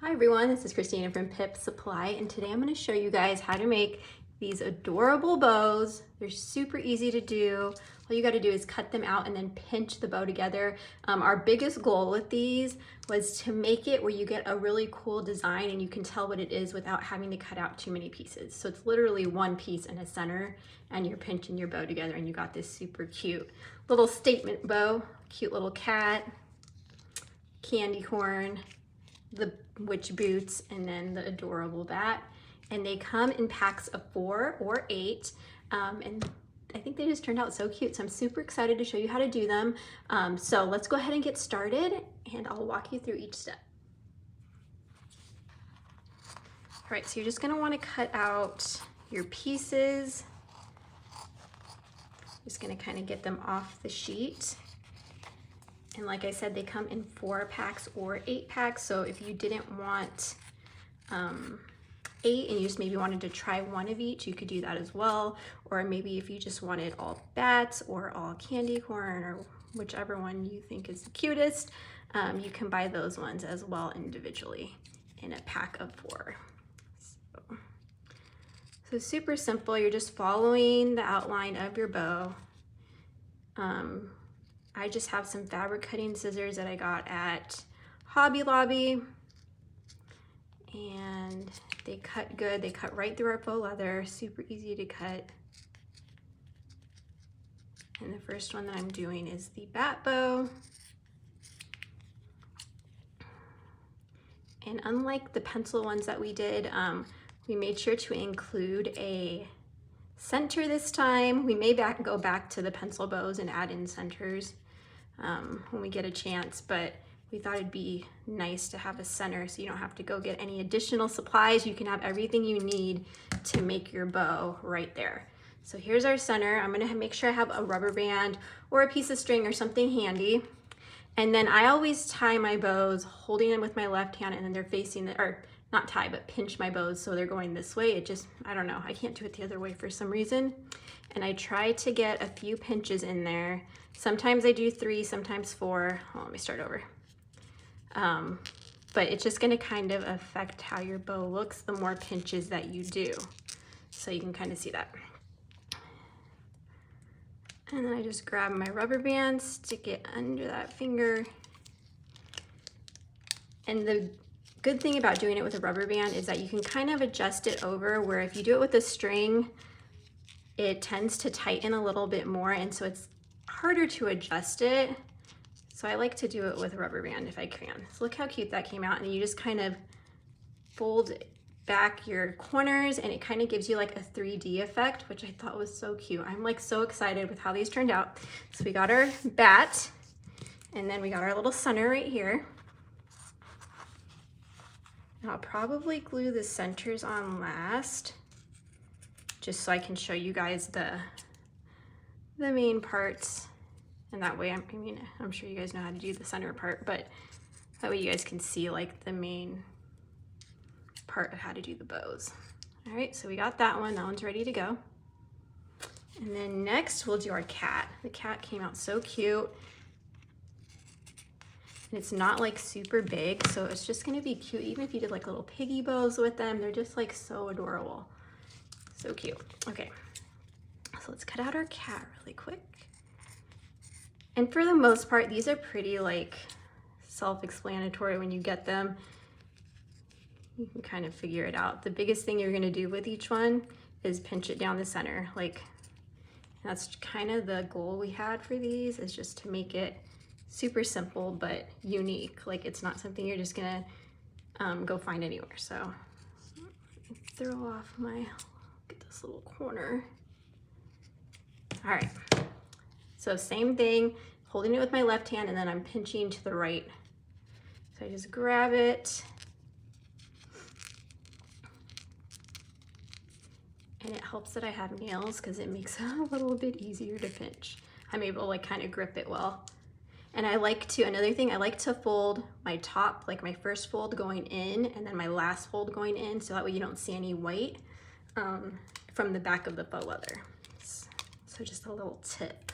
Hi everyone, this is Christina from Pip Supply, and today I'm going to show you guys how to make these adorable bows. They're super easy to do. All you got to do is cut them out and then pinch the bow together. Our biggest goal with these was to make it where you get a really cool design and you can tell what it is without having to cut out too many pieces. So it's literally one piece in a center and you're pinching your bow together and you got this super cute little statement bow, cute little cat, candy corn, the witch boots, and then the adorable bat. And they come in packs of 4 or 8. And I think they just turned out so cute. So I'm super excited to show you how to do them. So let's go ahead and get started and I'll walk you through each step. All right, so you're just gonna wanna cut out your pieces. Just gonna kind of get them off the sheet. And like I said, they come in 4 packs or 8 packs. So if you didn't want 8 and you just maybe wanted to try one of each, you could do that as well. Or maybe if you just wanted all bats or all candy corn or whichever one you think is the cutest, you can buy those ones as well individually in a pack of 4. So super simple. You're just following the outline of your bow. I just have some fabric cutting scissors that I got at Hobby Lobby, and they cut good. They cut right through our faux leather, super easy to cut. And the first one that I'm doing is the bat bow. And unlike the pencil ones that we did, we made sure to include a center this time. We may go back to the pencil bows and add in centers when we get a chance, but we thought it'd be nice to have a center so you don't have to go get any additional supplies. You can have everything you need to make your bow right there. So here's our center. I'm gonna make sure I have a rubber band or a piece of string or something handy. And then I always tie my bows holding them with my left hand, and then they're facing or not tie, but pinch my bows so they're going this way. It just, I don't know, I can't do it the other way for some reason. And I try to get a few pinches in there. Sometimes I do 3, sometimes 4. Oh, let me start over. But it's just gonna kind of affect how your bow looks the more pinches that you do. So you can kind of see that. And then I just grab my rubber band, stick it under that finger. And the good thing about doing it with a rubber band is that you can kind of adjust it over, where if you do it with a string, it tends to tighten a little bit more, and so it's harder to adjust it. So I like to do it with a rubber band if I can. So look how cute that came out, and you just kind of fold back your corners and it kind of gives you like a 3D effect, which I thought was so cute. I'm like so excited with how these turned out. So we got our bat, and then we got our little center right here. And I'll probably glue the centers on last, just so I can show you guys the main parts. And that way, I'm sure you guys know how to do the center part, but that way you guys can see like the main part of how to do the bows. All right, so we got that one. That one's ready to go. And then next we'll do our cat. The cat came out so cute. And it's not like super big, so it's just gonna be cute. Even if you did like little piggy bows with them, they're just like so adorable. So cute. Okay, so let's cut out our cat really quick. And for the most part, these are pretty like self-explanatory when you get them. You can kind of figure it out. The biggest thing you're gonna do with each one is pinch it down the center. Like, that's kind of the goal we had for these, is just to make it super simple but unique. Like, it's not something you're just gonna go find anywhere. So throw off get this little corner. All right, so same thing, holding it with my left hand, and then I'm pinching to the right. So I just grab it, and it helps that I have nails because it makes it a little bit easier to pinch. I'm able to like kind of grip it well. And I like to, another thing, I like to fold my top, like my first fold going in and then my last fold going in, so that way you don't see any white from the back of the faux leather. So just a little tip.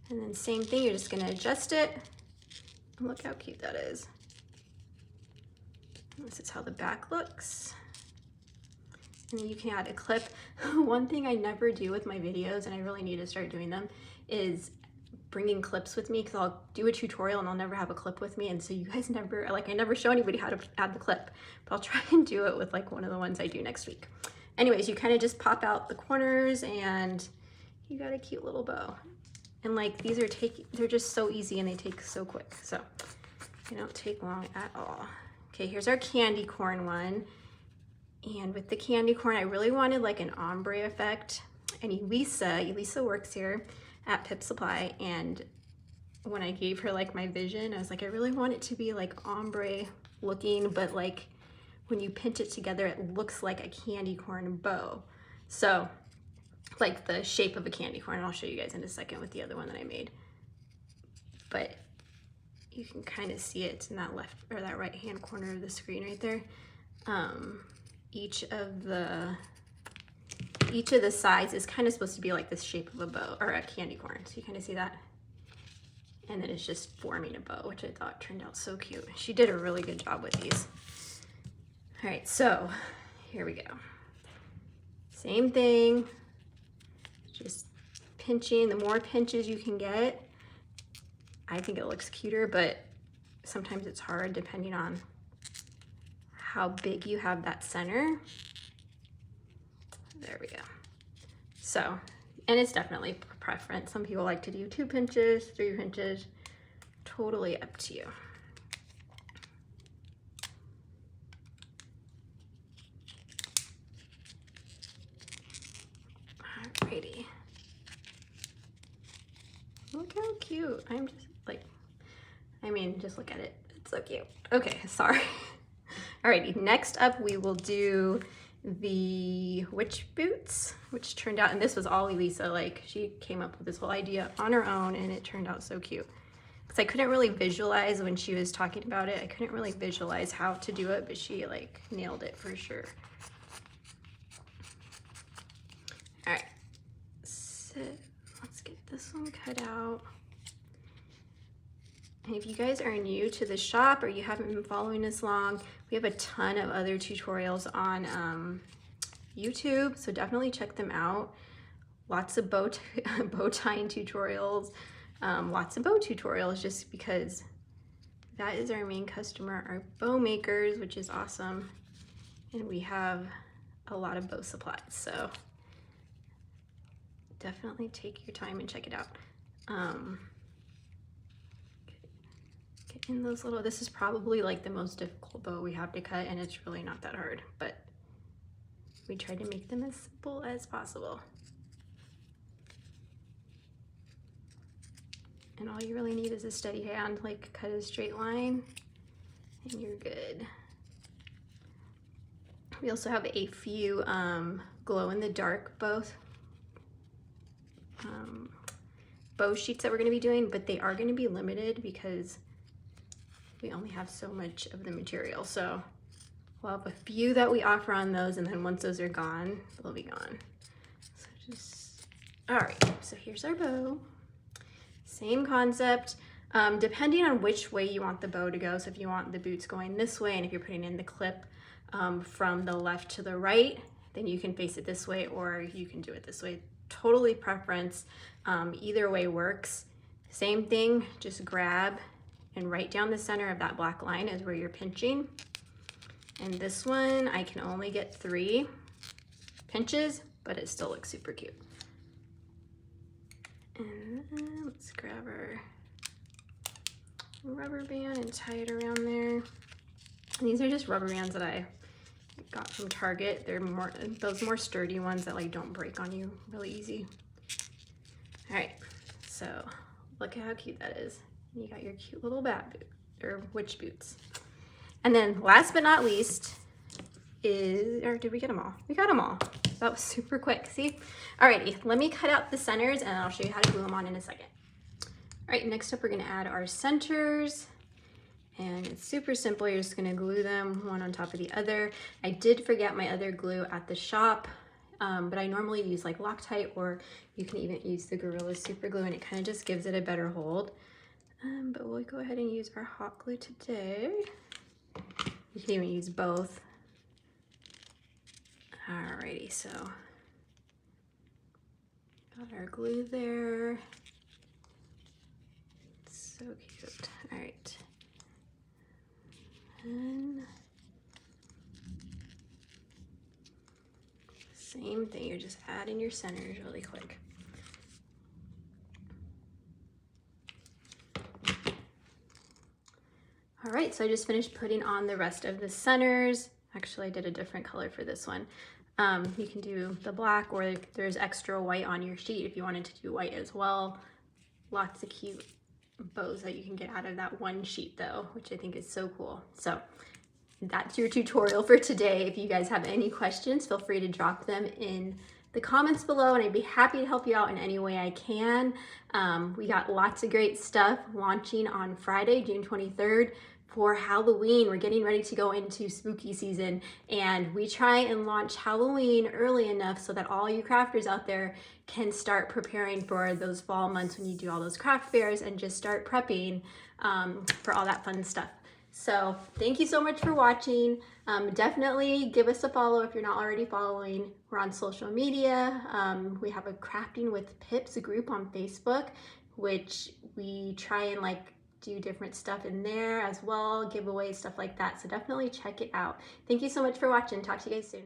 And then same thing, you're just gonna adjust it Look how cute that is. This is how the back looks. And then you can add a clip. One thing I never do with my videos, and I really need to start doing them, is bringing clips with me, because I'll do a tutorial and I'll never have a clip with me, and so you guys never, like, I never show anybody how to add the clip, but I'll try and do it with like one of the ones I do next week. Anyways, you kind of just pop out the corners and you got a cute little bow. And like these are they're just so easy and they take so quick, so they don't take long at all. Okay, here's our candy corn one. And with the candy corn, I really wanted like an ombre effect. And Elisa works here at Pip Supply, and when I gave her like my vision, I was like, I really want it to be like ombre looking, but like when you pinch it together, it looks like a candy corn bow. So like the shape of a candy corn, and I'll show you guys in a second with the other one that I made. But you can kind of see it in that left or that right hand corner of the screen right there. Each of the sides is kind of supposed to be like this shape of a bow or a candy corn. So you kind of see that. And then it's just forming a bow, which I thought turned out so cute. She did a really good job with these. All right, so here we go. Same thing, just pinching. The more pinches you can get, I think it looks cuter, but sometimes it's hard depending on how big you have that center. There we go. So, and it's definitely preference. Some people like to do 2 pinches, 3 pinches, totally up to you. Alrighty. Look how cute. I'm just like, I mean, just look at it. It's so cute. Okay, sorry. Alrighty, next up we will do the witch boots, which turned out, and this was all Elisa, like she came up with this whole idea on her own, and it turned out so cute. Because I couldn't really visualize when she was talking about it, I couldn't really visualize how to do it, but she like nailed it for sure. Alright, so let's get this one cut out. And if you guys are new to the shop or you haven't been following us long, we have a ton of other tutorials on YouTube, so definitely check them out. Lots of bow tying tutorials, lots of bow tutorials, just because that is our main customer, our bow makers, which is awesome. And we have a lot of bow supplies, so definitely take your time and check it out. In those little, this is probably like the most difficult bow we have to cut, and it's really not that hard, but we try to make them as simple as possible. And all you really need is a steady hand, like cut a straight line and you're good. We also have a few glow in the dark bow sheets that we're going to be doing, but they are going to be limited because we only have so much of the material. So we'll have a few that we offer on those, and then once those are gone, they'll be gone. So just, all right, so here's our bow. Same concept, depending on which way you want the bow to go. So if you want the boots going this way, and if you're putting in the clip from the left to the right, then you can face it this way, or you can do it this way. Totally preference, either way works. Same thing, just grab and right down the center of that black line is where you're pinching. And this one, I can only get 3 pinches, but it still looks super cute. And then let's grab our rubber band and tie it around there. And these are just rubber bands that I got from Target. They're those more sturdy ones that like don't break on you really easy. All right, so look at how cute that is. You got your cute little bat boot, or witch boots. And then last but not least is, or did we get them all? We got them all. That was super quick, see? Alrighty, let me cut out the centers and I'll show you how to glue them on in a second. All right, next up we're gonna add our centers. And it's super simple, you're just gonna glue them one on top of the other. I did forget my other glue at the shop, but I normally use like Loctite, or you can even use the Gorilla Super Glue, and it kind of just gives it a better hold. But we'll go ahead and use our hot glue today. You can even use both. Alrighty, so got our glue there. So cute. All right. And same thing, you're just adding your centers really quick. All right, so I just finished putting on the rest of the centers. Actually, I did a different color for this one. You can do the black, or there's extra white on your sheet if you wanted to do white as well. Lots of cute bows that you can get out of that one sheet though, which I think is so cool. So that's your tutorial for today. If you guys have any questions, feel free to drop them in the comments below and I'd be happy to help you out in any way I can. We got lots of great stuff launching on Friday, June 23rd for Halloween. We're getting ready to go into spooky season, and we try and launch Halloween early enough so that all you crafters out there can start preparing for those fall months when you do all those craft fairs and just start prepping for all that fun stuff. So thank you so much for watching. Definitely give us a follow if you're not already following. We're on social media. We have a Crafting with Pips group on Facebook, which we try and do different stuff in there as well, giveaways, stuff like that. So definitely check it out. Thank you so much for watching. Talk to you guys soon.